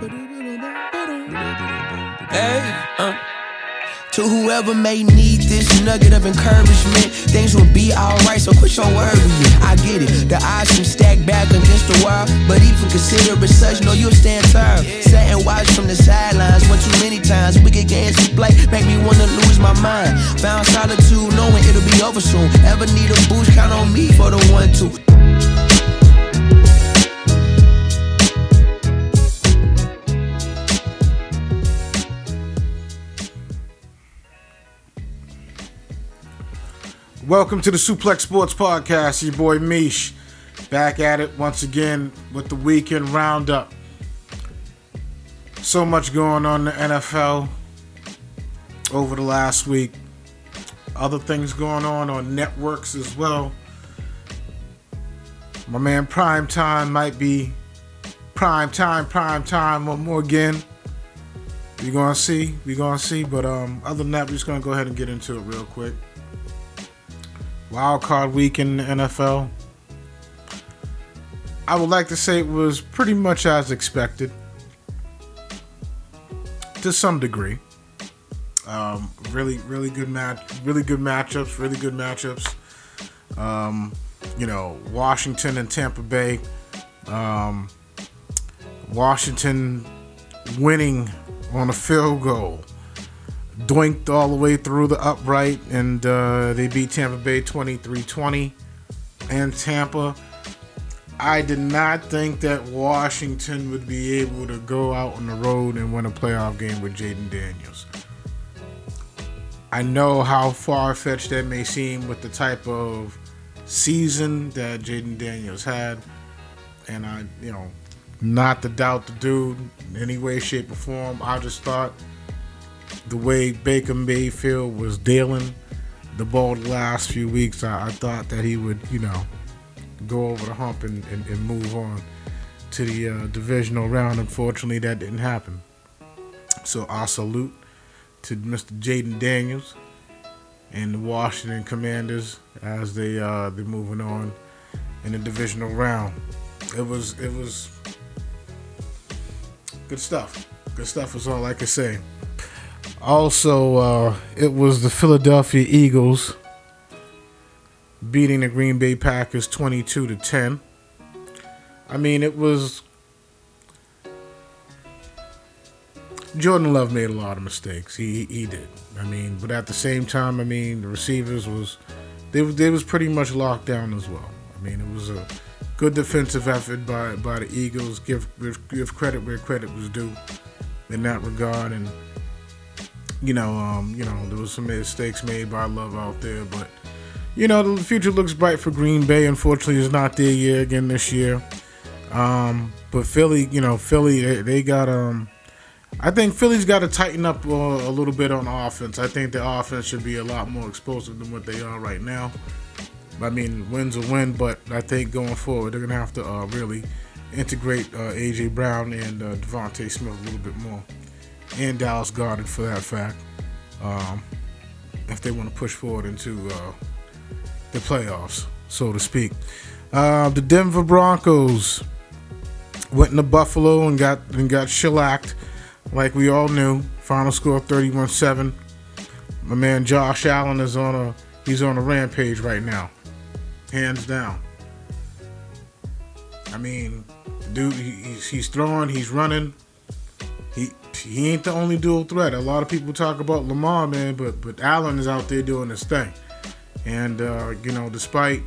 Hey, to whoever may need this nugget of encouragement, things will be alright, so quit your worrying. I get it, the odds seem stacked back against the wall, but even consider it such, know you'll stand tall. Sat and watch from the sidelines one too many times. Wicked games to play make me wanna lose my mind. Found solitude knowing it'll be over soon. Ever need a boost, count on me for the 1-2. Welcome to the Suplex Sports Podcast. Your boy Mish back at it once again with the Weekend Roundup. So much going on in the NFL over the last week. Other things going on networks as well. My man Prime Time might be prime time one more again. We're gonna see. But other than that, we're just gonna go ahead and get into it real quick. Wild card week in the NFL. I would like to say it was pretty much as expected, to some degree. Really good matchups. Washington and Tampa Bay. Washington winning on a field goal. Doinked all the way through the upright, and they beat Tampa Bay 23-20. And Tampa, I did not think that Washington would be able to go out on the road and win a playoff game with Jaden Daniels. I know how far-fetched that may seem with the type of season that Jaden Daniels had, and not to doubt the dude in any way, shape, or form. I just thought the way Baker Mayfield was dealing the ball the last few weeks, I thought that he would, go over the hump and move on to the divisional round. Unfortunately, that didn't happen. So I salute to Mr. Jaden Daniels and the Washington Commanders as they're moving on in the divisional round. It was good stuff. Good stuff is all I can say. Also, it was the Philadelphia Eagles beating the Green Bay Packers 22-10. I mean, it was Jordan Love made a lot of mistakes. He did. I mean, but at the same time, the receivers was pretty much locked down as well. I mean, it was a good defensive effort by the Eagles. Give credit where credit was due in that regard, and there was some mistakes made by Love out there, but the future looks bright for Green Bay. Unfortunately, it's not their year again this year. But Philly, they got I think Philly's got to tighten up a little bit on offense. I think the offense should be a lot more explosive than what they are right now. I mean, win's a win, but I think going forward they're gonna have to really integrate AJ Brown and Devontae Smith a little bit more. And Dallas Goedert for that fact, if they want to push forward into the playoffs, so to speak. The Denver Broncos went into Buffalo and got shellacked, like we all knew. Final score 31-7. My man Josh Allen is on a rampage right now, hands down. I mean, dude, he's throwing, he's running. He ain't the only dual threat. A lot of people talk about Lamar, man, but Allen is out there doing his thing. And, despite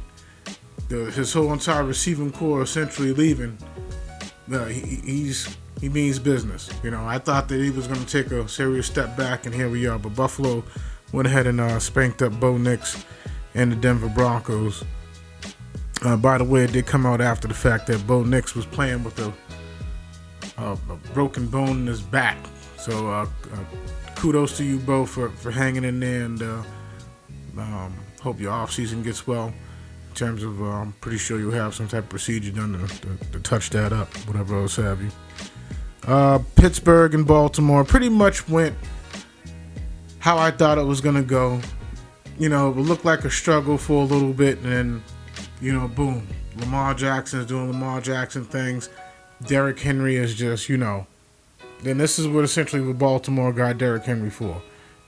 his whole entire receiving core essentially leaving, he means business. I thought that he was going to take a serious step back, and here we are. But Buffalo went ahead and spanked up Bo Nix and the Denver Broncos. By the way, it did come out after the fact that Bo Nix was playing with a broken bone in his back. So kudos to you both for hanging in there, and hope your off season gets well. In terms of, I'm pretty sure you'll have some type of procedure done to touch that up, whatever else have you. Pittsburgh and Baltimore pretty much went how I thought it was gonna go. It looked like a struggle for a little bit, and then boom, Lamar Jackson is doing Lamar Jackson things. Derrick Henry is just, then this is what essentially what Baltimore got Derrick Henry for.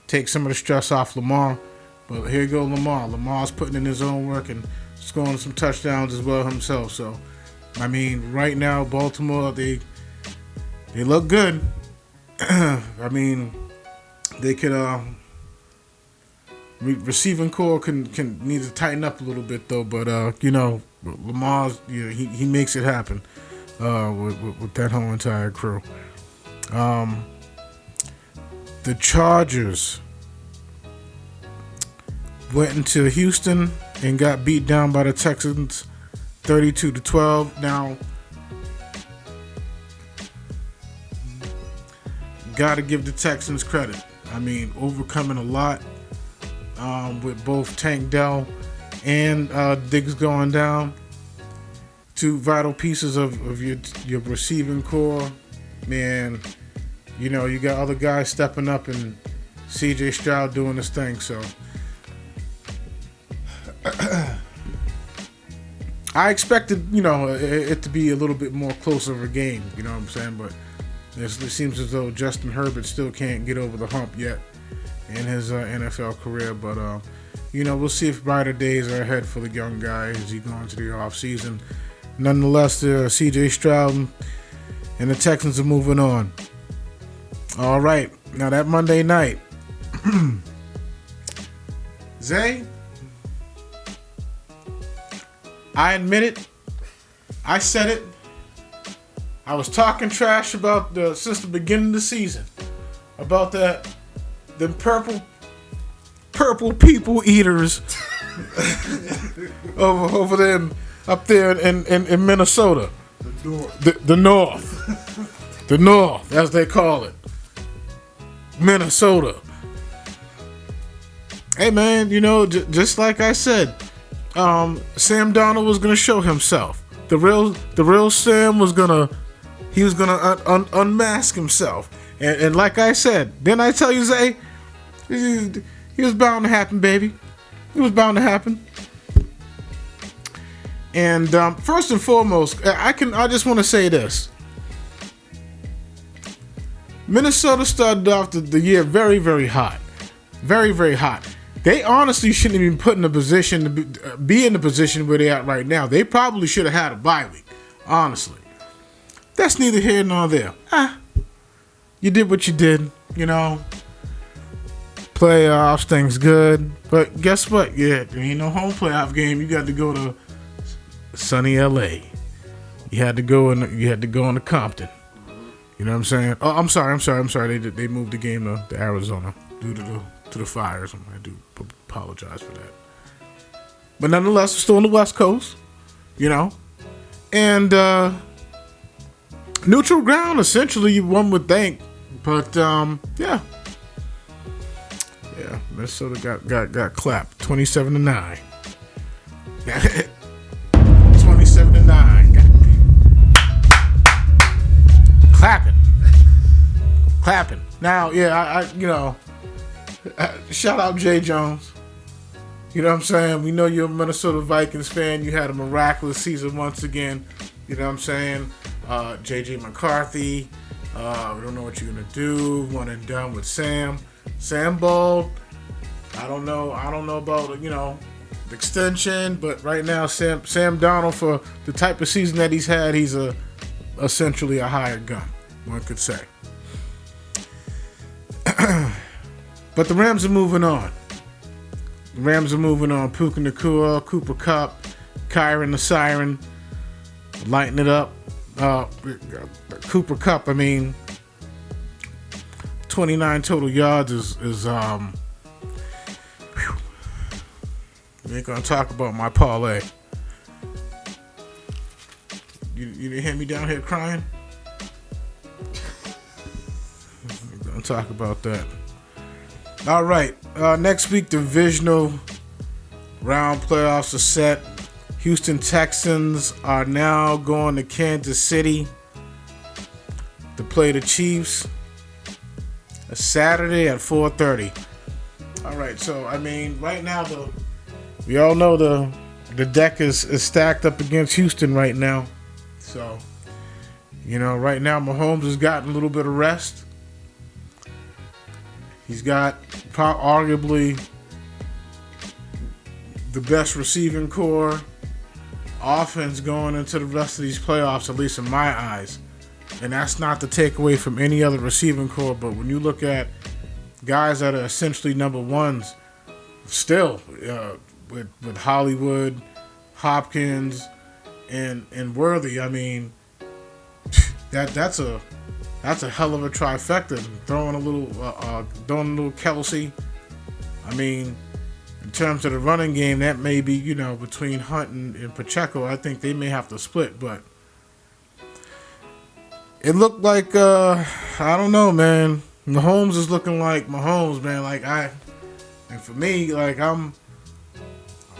Take some of the stress off Lamar. But here you go, Lamar. Lamar's putting in his own work and scoring some touchdowns as well himself. So, I mean, right now, Baltimore, they look good. I mean, they could receiving core can need to tighten up a little bit though. But Lamar's he makes it happen with that whole entire crew. The Chargers went into Houston and got beat down by the Texans 32-12. Now, gotta give the Texans credit. I mean, overcoming a lot with both Tank Dell and Diggs going down. Two vital pieces of your receiving core. Man, you got other guys stepping up and CJ Stroud doing his thing. So I expected, it to be a little bit more closer of a game. You know what I'm saying? But it seems as though Justin Herbert still can't get over the hump yet in his NFL career. But, we'll see if brighter days are ahead for the young guy as he goes into the offseason. Nonetheless, CJ Stroud and the Texans are moving on. All right. Now, that Monday night, Zay, I admit it. I said it. I was talking trash about since the beginning of the season about the purple people eaters over them up there in Minnesota, the North, as they call it, Minnesota. Hey man, just like I said, Sam Darnold was gonna show himself. The real Sam was gonna unmask himself. And like I said, didn't I tell you, Zay? He was bound to happen, baby. It was bound to happen. And first and foremost, I just want to say this. Minnesota started off the year very, very hot. Very, very hot. They honestly shouldn't even put in a position to be in the position where they're at right now. They probably should have had a bye week, honestly. That's neither here nor there. You did what you did, Playoffs, things good. But guess what? Yeah, there ain't no home playoff game. You got to go to sunny LA. You had to go into Compton. You know what I'm saying? Oh, I'm sorry. They moved the game to Arizona due to the fires. I do apologize for that. But nonetheless, we're still on the West Coast, and neutral ground. Essentially, one would think, but yeah, Minnesota got clapped 27-9. 27-9. Clapping. Now, yeah, I shout out Jay Jones. You know what I'm saying? We know you're a Minnesota Vikings fan. You had a miraculous season once again. You know what I'm saying? JJ McCarthy. We don't know what you're gonna do. One and done with Sam. Sam balled. I don't know about the extension, but right now Sam Darnold, for the type of season that he's had, he's essentially a hired gun, one could say. But the Rams are moving on. Puka Nacua, Cooper Kupp, Kyron the Siren, lighting it up. Cooper Kupp, 29 total yards is we ain't gonna talk about my parlay. You didn't hear me down here crying? We're gonna talk about that. All right. Next week, divisional round playoffs are set. Houston Texans are now going to Kansas City to play the Chiefs. A Saturday at 4:30. All right. So right now we all know the deck is stacked up against Houston right now. So Right now Mahomes has gotten a little bit of rest. He's got arguably the best receiving core offense going into the rest of these playoffs, at least in my eyes. And that's not to take away from any other receiving core, but when you look at guys that are essentially number ones still, with Hollywood, Hopkins, and Worthy, I mean, that's a hell of a trifecta. Throwing a little Kelsey. I mean, in terms of the running game, that may be, between Hunt and Pacheco. I think they may have to split, but it looked like, I don't know, man. Mahomes is looking like Mahomes, man. And for me, I'm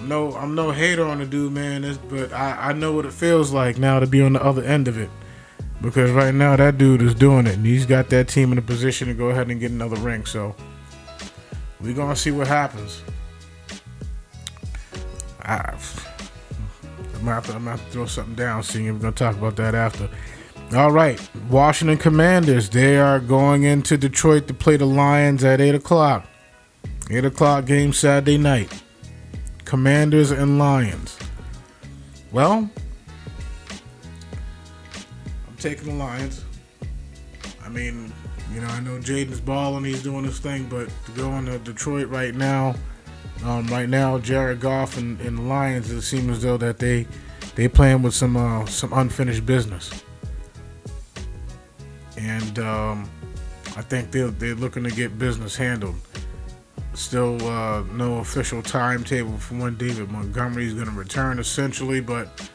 no hater on the dude, man. But I know what it feels like now to be on the other end of it. Because right now, that dude is doing it. And he's got that team in a position to go ahead and get another ring. So, we're going to see what happens. I'm going to have to throw something down. We're going to talk about that after. All right. Washington Commanders. They are going into Detroit to play the Lions at 8 o'clock. 8 o'clock game Saturday night. Commanders and Lions. Well, I'm taking the Lions. I mean, I know Jaden's balling, he's doing his thing, but to go into Detroit right now, Jared Goff and the Lions, it seems as though that they playing with some unfinished business, and I think they're looking to get business handled. Still no official timetable for when David Montgomery is going to return, essentially, but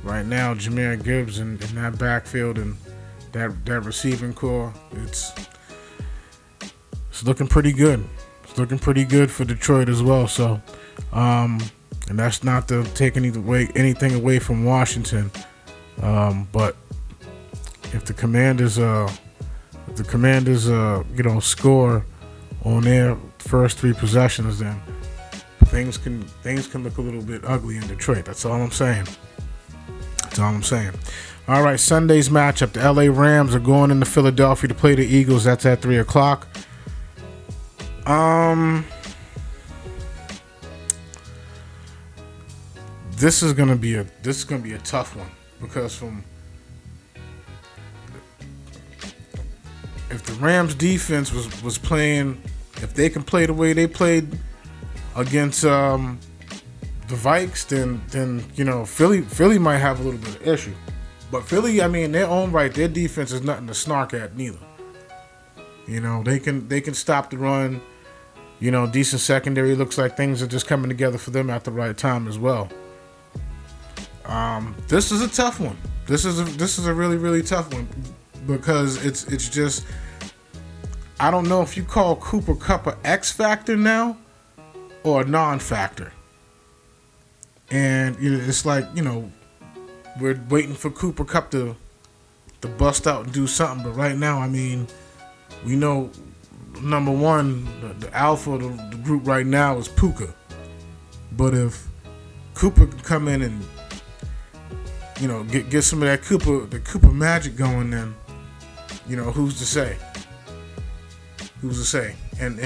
right now, Jahmyr Gibbs in that backfield and that receiving core, it's looking pretty good. It's looking pretty good for Detroit as well. So, and that's not to take anything away from Washington, but if the Commanders, score on their first three possessions, then things can look a little bit ugly in Detroit. That's all I'm saying. All right, Sunday's matchup. The LA Rams are going into Philadelphia to play the Eagles. That's at 3 o'clock. This is gonna be a tough one, because if the Rams defense was playing, if they can play the way they played against the Vikes, then Philly might have a little bit of issue. But Philly, I mean, in their own right, their defense is nothing to snark at neither. They can stop the run. Decent secondary. Looks like things are just coming together for them at the right time as well. This is a tough one. This is a really, really tough one, because it's just, I don't know if you call Cooper Kupp a X factor now or a non-factor. And it's like, we're waiting for Cooper Kupp to bust out and do something. But right now, I mean, we know, number one, the alpha of the group right now is Puka. But if Cooper can come in and, get some of that Cooper magic going, then, who's to say? And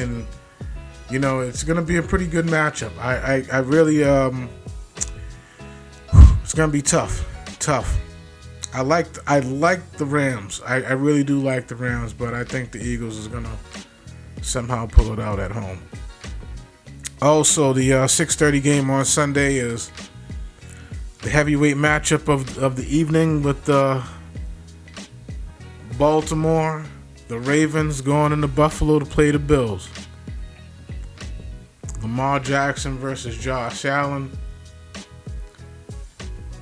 it's going to be a pretty good matchup. I really, it's going to be tough. I like the Rams. I really do like the Rams, but I think the Eagles is going to somehow pull it out at home. Also, the 6:30 game on Sunday is the heavyweight matchup of the evening with Baltimore, the Ravens going into Buffalo to play the Bills. Lamar Jackson versus Josh Allen.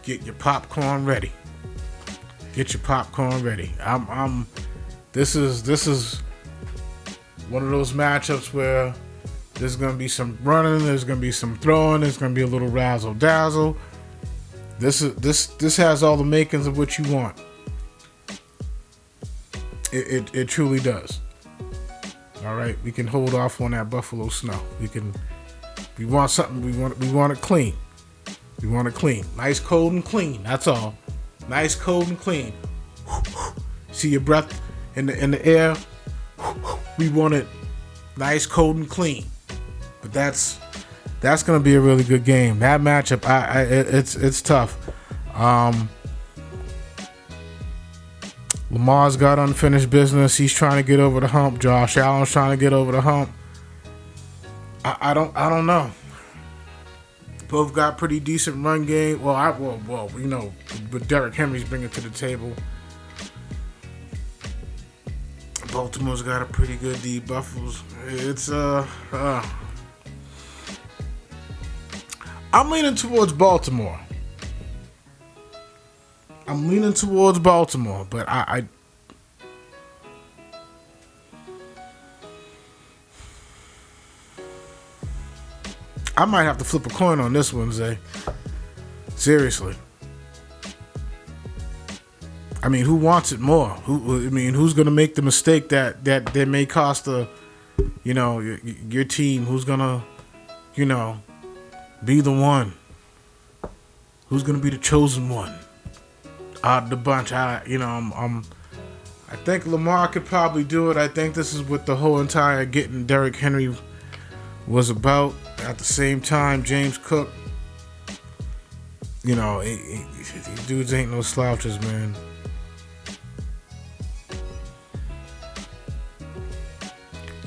Get your popcorn ready. This is one of those matchups where there's going to be some running, there's going to be some throwing, there's going to be a little razzle dazzle. This has all the makings of what you want. It truly does. All right, we can hold off on that Buffalo snow. We want something. We want it clean. We want it clean. Nice, cold, and clean. That's all. Nice, cold, and clean. to your breath in the air. We want it nice, cold, and clean. But that's gonna be a really good game. That matchup, it's tough. Lamar's got unfinished business. He's trying to get over the hump. Josh Allen's trying to get over the hump. I don't know. Both got pretty decent run game. Well, you know, what Derrick Henry's bringing to the table. Baltimore's got a pretty good D. Buffalo's. It's I'm leaning towards Baltimore. But I might have to flip a coin on this one, Zay. Seriously. I mean, who wants it more? Who's going to make the mistake that may cost your team? Who's going to, be the one? Who's going to be the chosen one out of the bunch? I think Lamar could probably do it. I think this is what the whole entire getting Derrick Henry was about. At the same time, James Cook, these dudes ain't no slouches, man.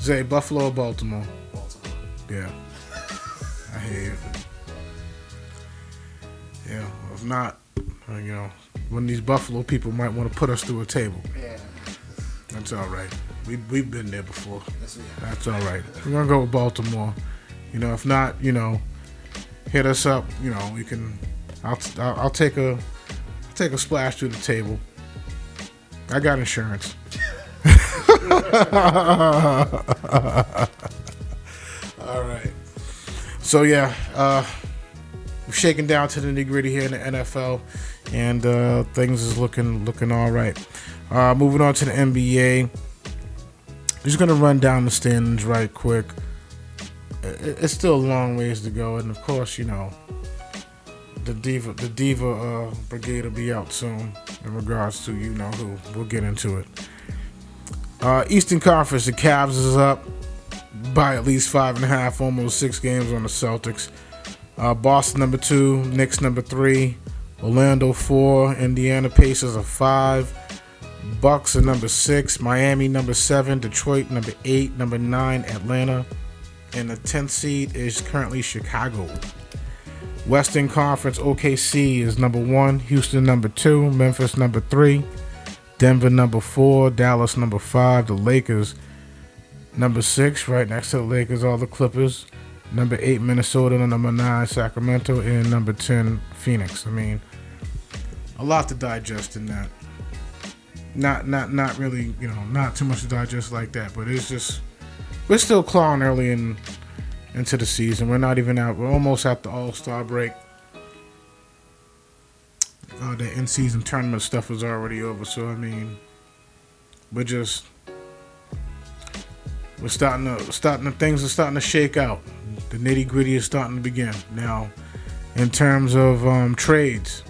Zay, Buffalo or Baltimore? Baltimore. Yeah. I hear you. Yeah, if not, one of these Buffalo people might want to put us through a table. Yeah. That's all right. We've been there before. Yes, we have. That's all right. We're gonna go with Baltimore. If not, hit us up. We can. I'll take a splash through the table. I got insurance. All right. So yeah, we're shaking down to the nitty-gritty here in the NFL, and things is looking all right. Moving on to the NBA. Just gonna run down the standings right quick. It's still a long ways to go, and of course, the diva brigade will be out soon in regards to who. We'll get into it. Eastern Conference, the Cavs is up by at least 5.5, almost 6 games on the Celtics. Boston number 2, Knicks number 3, Orlando 4, Indiana Pacers are 5, Bucks are number 6, Miami number 7, Detroit number 8, number 9, Atlanta, and the 10th seed is currently Chicago. Western Conference, OKC is number 1, Houston number 2, Memphis number 3, Denver number 4, Dallas number 5, the Lakers number 6, right next to the Lakers are the Clippers, number 8 Minnesota, number 9 Sacramento, and number 10 Phoenix. I mean, a lot to digest in that. Not really, not too much to digest like that, but it's just we're still clawing early into the season. We're not even out. We're almost at the All-Star break. The in-season tournament stuff is already over, so I mean, things are starting to shake out. The nitty-gritty is starting to begin. Now, in terms of trades,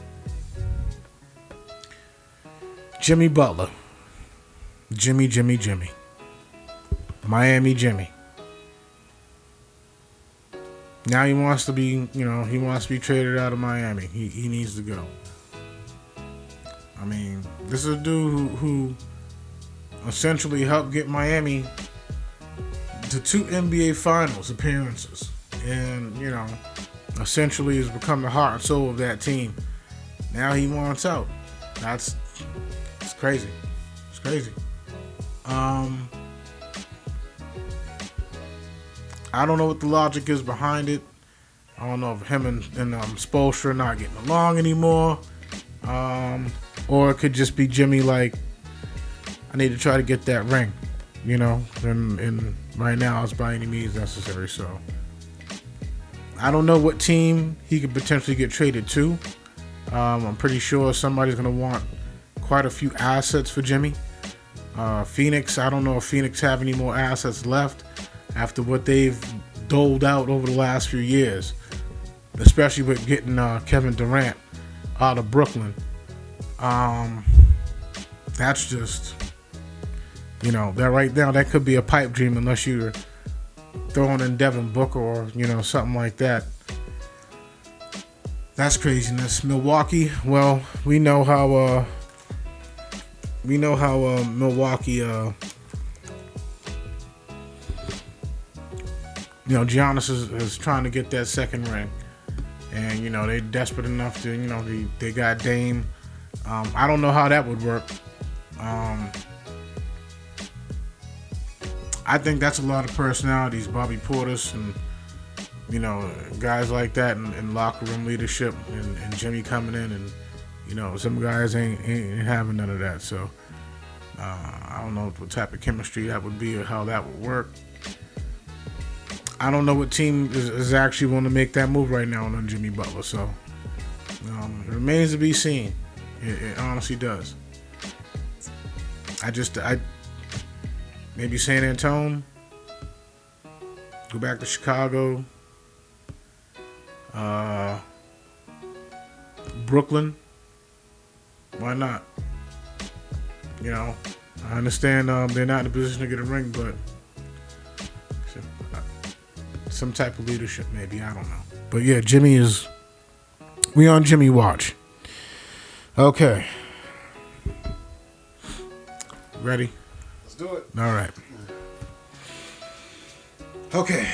Jimmy Butler, Jimmy, Miami Jimmy. Now he wants to be traded out of Miami. He needs to go. I mean, this is a dude who essentially helped get Miami to 2 NBA Finals appearances, and essentially has become the heart and soul of that team. Now he wants out. It's crazy. It's crazy. I don't know what the logic is behind it. I don't know if him and Spoelstra are not getting along anymore. Or it could just be Jimmy like, I need to try to get that ring, and right now it's by any means necessary. So I don't know what team he could potentially get traded to. I'm pretty sure somebody's going to want quite a few assets for Jimmy. Phoenix, I don't know if Phoenix have any more assets left after what they've doled out over the last few years, especially with getting Kevin Durant out of Brooklyn. That's just You know, that right now, that could be a pipe dream unless you're throwing in Devin Booker or, you know, something like that. That's craziness. Milwaukee, well, we know how Milwaukee, you know, Giannis is trying to get that second ring. And, you know, they're desperate enough to, you know, they got Dame. I don't know how that would work. I think that's a lot of personalities, Bobby Portis and, you know, guys like that and locker room leadership and Jimmy coming in and, you know, some guys ain't having none of that. So I don't know what type of chemistry that would be or how that would work. I don't know what team is actually want to make that move right now on Jimmy Butler. So it remains to be seen. It honestly does. Maybe San Antonio, go back to Chicago, Brooklyn. Why not? You know, I understand they're not in a position to get a ring, but some type of leadership maybe, I don't know. But yeah, we on Jimmy watch. Okay. Ready? Let's do it. All right. Okay.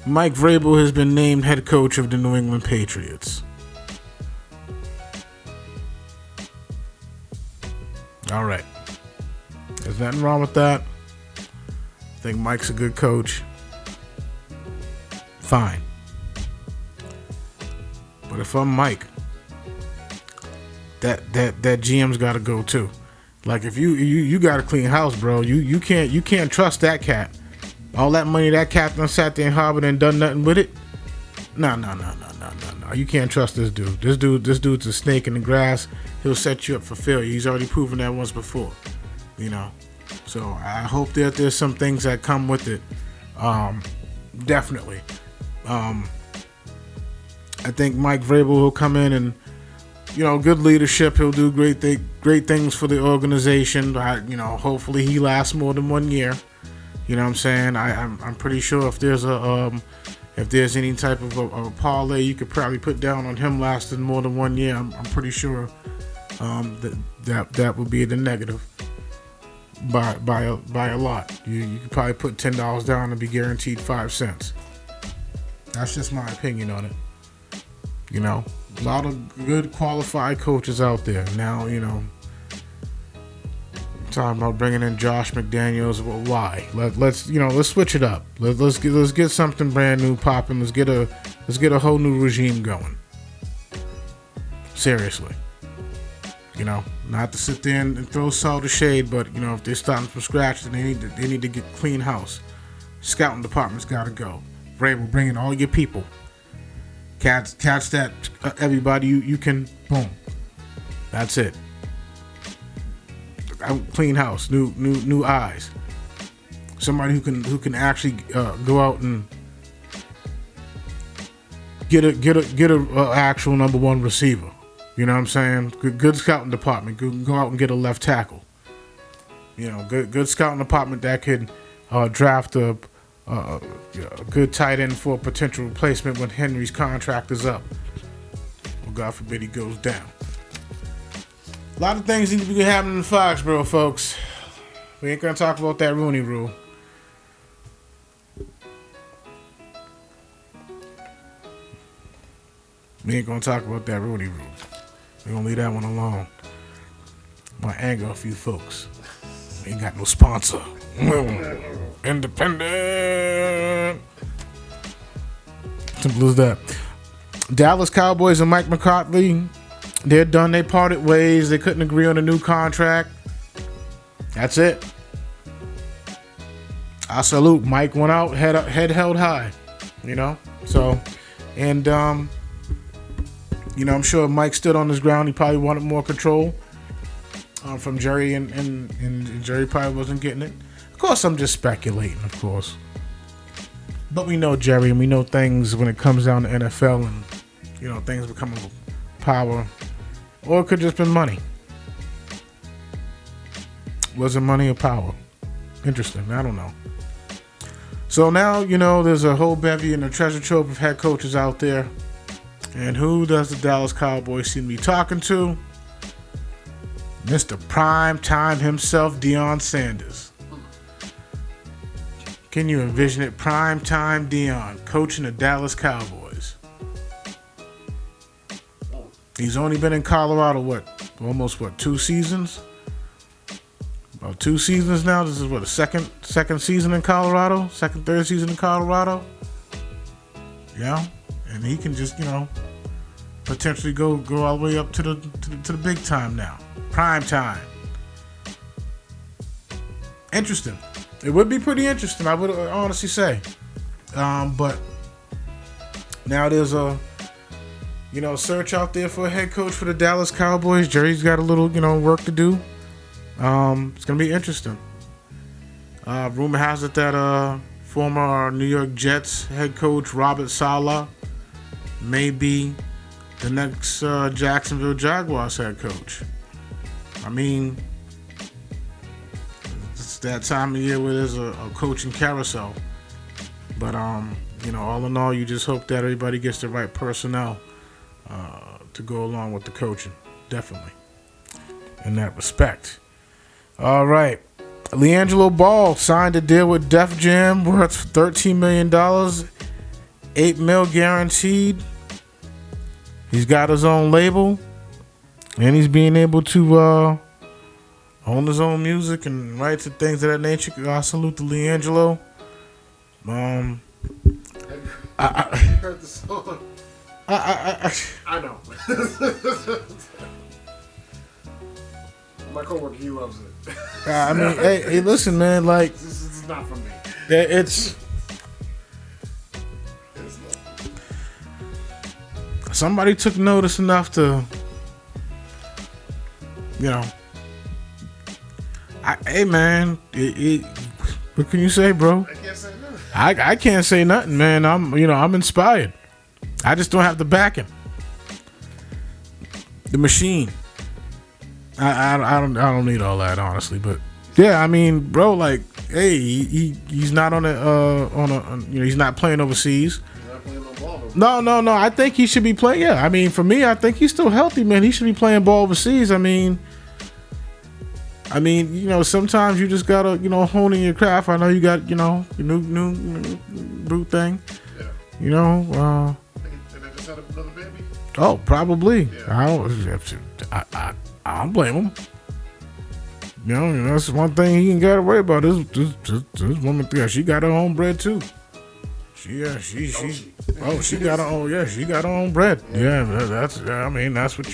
Mike Vrabel has been named head coach of the New England Patriots. All right. There's nothing wrong with that. I think Mike's a good coach. Fine. But if I'm Mike, that GM's got to go too. Like if you got to clean house, bro. You can't trust that cat. All that money that cat done sat there in Harvard and done nothing with it. No. You can't trust this dude. This dude's a snake in the grass. He'll set you up for failure. He's already proven that once before. You know. So I hope that there's some things that come with it. Definitely. I think Mike Vrabel will come in and, you know, good leadership. He'll do great things for the organization. Hopefully he lasts more than 1 year. You know what I'm saying? I'm pretty sure if there's any type of a parlay you could probably put down on him lasting more than 1 year, I'm pretty sure that would be the negative by a lot. You could probably put $10 down and be guaranteed 5 cents. That's just my opinion on it. You know, a lot of good qualified coaches out there now. You know, talking about bringing in Josh McDaniels. Well, why? Let's switch it up. Let's get something brand new popping. Let's get a whole new regime going. Seriously, you know, not to sit there and throw salt or shade, but you know, if they're starting from scratch, then they need to get clean house. Scouting department's got to go. Vrabel, bring in all your people. Catch that everybody you can. Boom. That's it. Clean house, new eyes. Somebody who can actually go out and get a actual number one receiver. You know what I'm saying? Good scouting department. Go out and get a left tackle. You know, good scouting department that could draft a good tight end for a potential replacement when Henry's contract is up. Well, God forbid he goes down. A lot of things need to be happening in Foxborough, folks. We ain't gonna talk about that Rooney Rule. We ain't gonna talk about that Rooney Rule. We're gonna leave that one alone. Might anger a few folks. We ain't got no sponsor. Independent. Simple as that. Dallas Cowboys and Mike McCarthy, they're done. They parted ways. They couldn't agree on a new contract. That's it. I salute. Mike went out, head held high. You know? So, and, you know, I'm sure Mike stood on his ground. He probably wanted more control from Jerry, and Jerry probably wasn't getting it. Of course, I'm just speculating, of course. But we know Jerry, and we know things when it comes down to NFL, and, you know, things becoming power. Or it could just been money. Was it money or power? Interesting. I don't know. So now, there's a whole bevy and a treasure trove of head coaches out there. And who does the Dallas Cowboys seem to be talking to? Mr. Prime Time himself, Deion Sanders. Can you envision it? Prime Time Deion coaching the Dallas Cowboys. He's only been in Colorado, almost 2 seasons? About 2 seasons now. This is the second season in Colorado? Third season in Colorado? Yeah. And he can just, potentially go all the way up to the big time now. Prime time. Interesting. It would be pretty interesting, I would honestly say. But now there's a search out there for a head coach for the Dallas Cowboys. Jerry's got a little, work to do. It's gonna be interesting. Rumor has it that former New York Jets head coach Robert Saleh may be the next Jacksonville Jaguars head coach. I mean, it's that time of year where there's a coaching carousel. But all in all, you just hope that everybody gets the right personnel to go along with the coaching. Definitely. In that respect. All right. LiAngelo Ball signed a deal with Def Jam worth $13 million, $8 million guaranteed. He's got his own label, and he's being able to own his own music and rights and things of that nature. I salute to LiAngelo. Have you heard the song? I know. My coworker, he loves it. I mean, hey, listen, man. Like, this is not for me. It's somebody took notice enough to, hey, man. What can you say, bro? I can't say nothing. I can't say nothing, man. I'm inspired. I just don't have the backing. The machine. I don't need all that, honestly, but yeah, I mean, bro, like, hey, he's not he's not playing overseas. He's not playing no ball. No. I think he should be playing. Yeah, I mean, for me, I think he's still healthy, man. He should be playing ball overseas. I mean, sometimes you just gotta, hone in your craft. I know you got, your new boot thing. Yeah. And they just had another baby. Oh, probably. Yeah. I don't blame him. That's one thing he ain't got to worry about. This woman, she got her own bread too. She got her own. Yeah, she got her own bread. Yeah, that's what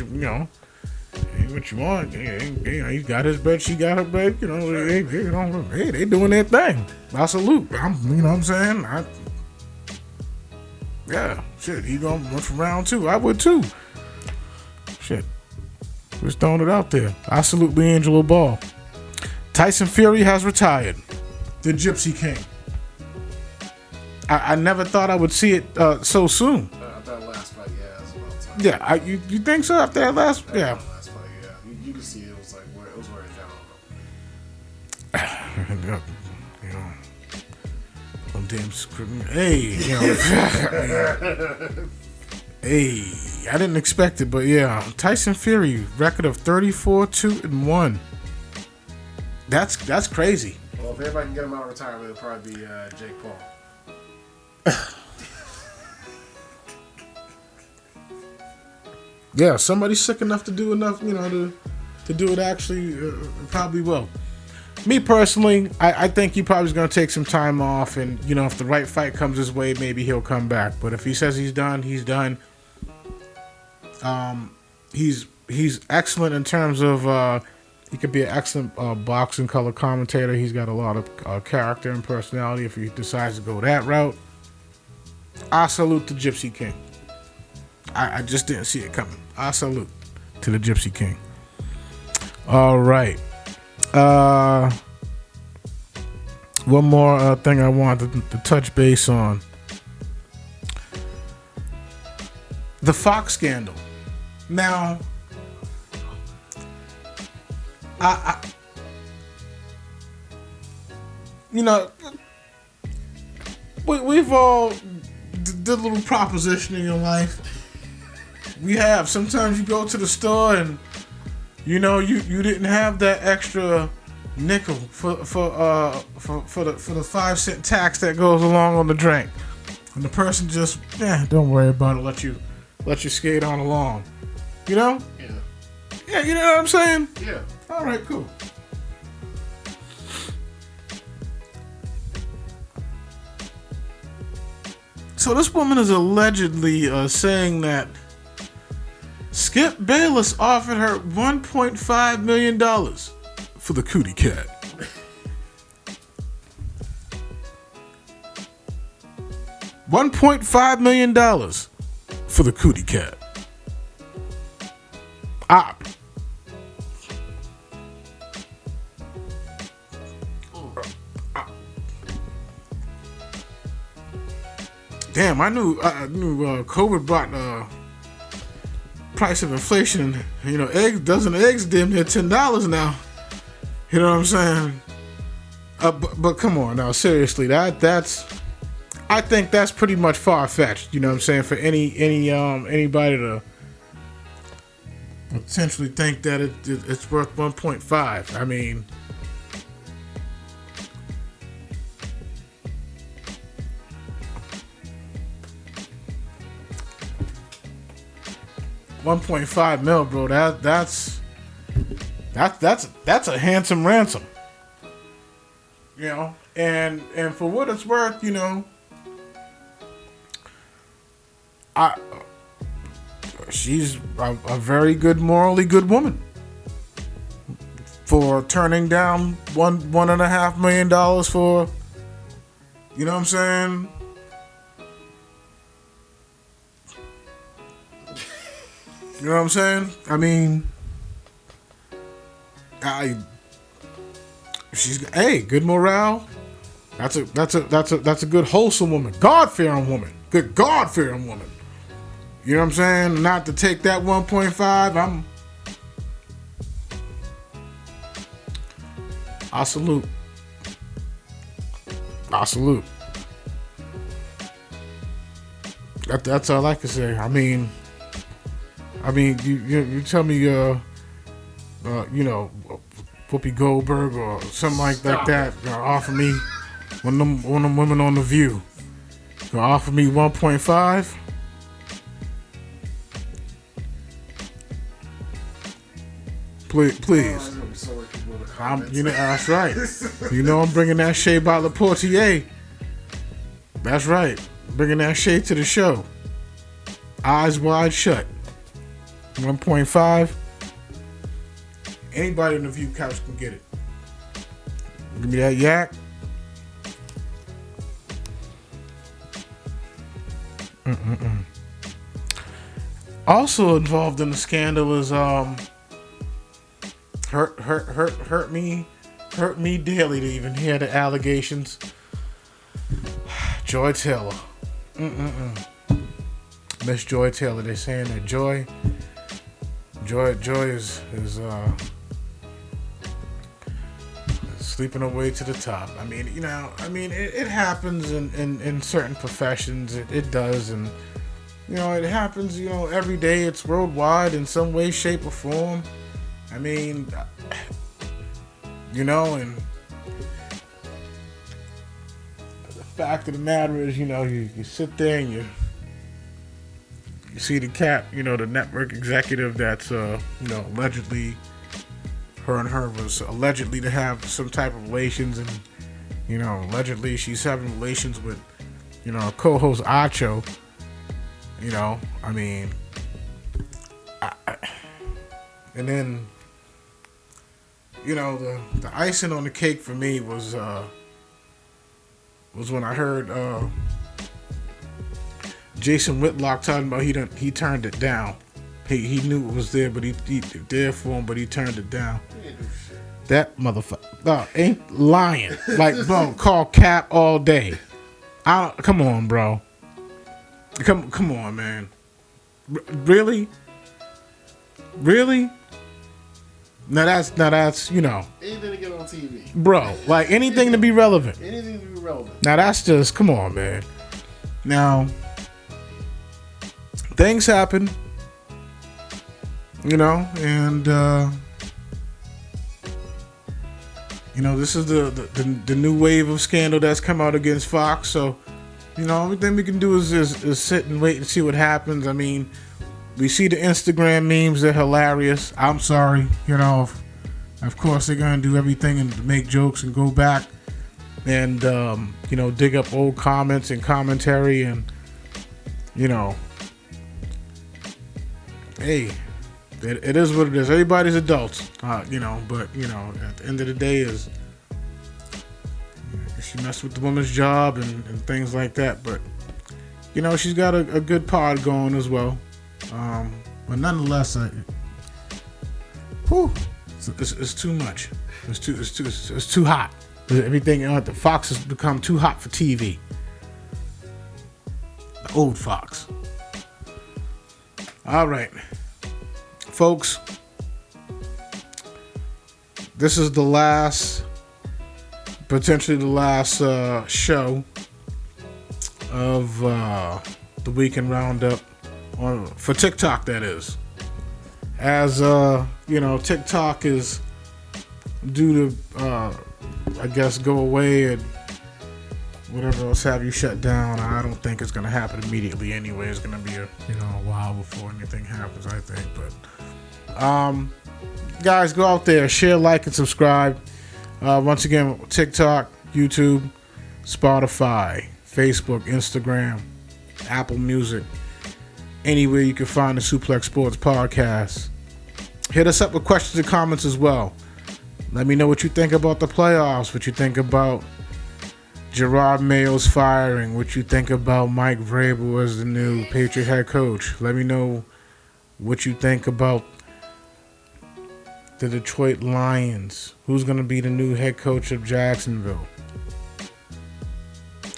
what you want. He got his bread. She got her bread. Hey, they doing their thing. I salute. You know what I'm saying? Shit. He gonna run for round 2. I would too. Shit. Just throwing it out there. I salute LiAngelo Ball. Tyson Fury has retired. The Gypsy King. I never thought I would see it so soon. After that last fight, yeah, it's about time. Yeah, you think so? After that last, yeah. Last fight, yeah. You can see it was like it was wearing down. I'm damn screwed. Hey, hey, I didn't expect it, but yeah, Tyson Fury record of 34-2-1. That's crazy. Well, if everybody can get him out of retirement, it'll probably be Jake Paul. Yeah, somebody's sick enough to do enough, to do it actually probably will. Me personally, I think he probably is going to take some time off, and if the right fight comes his way, maybe he'll come back. But if he says he's done, he's done. He's excellent in terms of he could be an excellent boxing color commentator. He's got a lot of character and personality if he decides to go that route. I salute the Gypsy King. I just didn't see it coming. I salute to the Gypsy King. All right. One more thing I wanted to touch base on. The Fox scandal. Now, you know, we've all did a little propositioning in life. We have. Sometimes you go to the store and you know you didn't have that extra nickel for the 5-cent tax that goes along on the drink, and the person just don't worry about it. Let you skate on along. You know? Yeah. You know what I'm saying? Yeah. All right. Cool. So this woman is allegedly saying that Skip Bayless offered her $1.5 million for the cootie cat. $1.5 million for the cootie cat. Damn, I knew COVID brought price of inflation. You know, dozen eggs damn near $10 now. You know what I'm saying? But come on now, seriously, I think that's pretty much far fetched. You know what I'm saying? For anybody to potentially think that it's worth 1.5. I mean, $1.5 mil, bro. That's a handsome ransom. You know, and for what it's worth, you know, she's a very good, morally good woman for turning down $1.5 million for, you know what I'm saying? You know what I'm saying? I mean, she's good morale. That's a good wholesome woman, God-fearing woman, good God-fearing woman. You know what I'm saying? Not to take that 1.5. I salute. That's all I can say. I mean, you tell me, you know, Whoopi Goldberg or something like that gonna offer me one of them women on The View gonna offer me 1.5. Please. You know, that's right. You know, I'm bringing that shade by Le Portier. That's right. Bringing that shade to the show. Eyes wide shut. 1.5. Anybody in the View couch can get it. Give me that yak. Also involved in the scandal is hurt me daily to even hear the allegations. Joy Taylor. Miss Joy Taylor. They're saying that Joy is sleeping her way to the top. I mean, you know, it happens in certain professions. It does, and you know, it happens, you know, every day. It's worldwide in some way, shape, or form. I mean, you know, and the fact of the matter is, you know, you sit there and you see the cat, you know, the network executive that's, you know, allegedly, her and her was allegedly to have some type of relations, and, you know, allegedly she's having relations with, you know, co-host Acho. You know, I mean, and then, you know, the icing on the cake for me was when I heard Jason Whitlock talking about he turned it down. He knew it was there, but he there for him, but he turned it down. That motherfucker ain't lying. Like, bro, call cap all day. Come on, bro. Come on, man. Really? Now that's you know. Anything to get on TV. Bro, like anything to be relevant. Anything to be relevant. Now that's just, come on, man. Now, things happen, you know, and you know, this is the new wave of scandal that's come out against Fox. So, you know, everything we can do is sit and wait and see what happens. I mean, we see the Instagram memes, they're hilarious. I'm sorry, you know, of course they're gonna do everything and make jokes and go back and you know, dig up old comments and commentary, and you know, hey, it is what it is. Everybody's adults, you know, but you know, at the end of the day, is she messed with the woman's job and things like that. But you know, she's got a good pod going as well. But nonetheless, it's too much. It's too hot. Everything the Fox has become too hot for TV. The old Fox. All right, folks. This is the last, potentially the last show of the Weekend Roundup for TikTok. That is, as you know, TikTok is due to I guess go away and whatever else have you shut down. I don't think it's gonna happen immediately anyway. It's gonna be a while before anything happens, I think. But guys, go out there, share, like, and subscribe. Once again, TikTok, YouTube, Spotify, Facebook, Instagram, Apple Music, anywhere you can find the Suplex Sports Podcast. Hit us up with questions and comments as well. Let me know what you think about the playoffs, what you think about Gerard Mayo's firing, what you think about Mike Vrabel as the new Patriot head coach. Let me know what you think about the Detroit Lions. Who's going to be the new head coach of Jacksonville?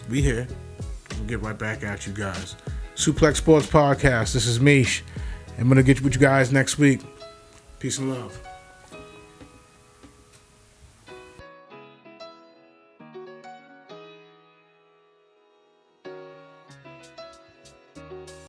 We here. We'll get right back at you guys. Suplex Sports Podcast. This is Mish. I'm going to get with you guys next week. Peace and love.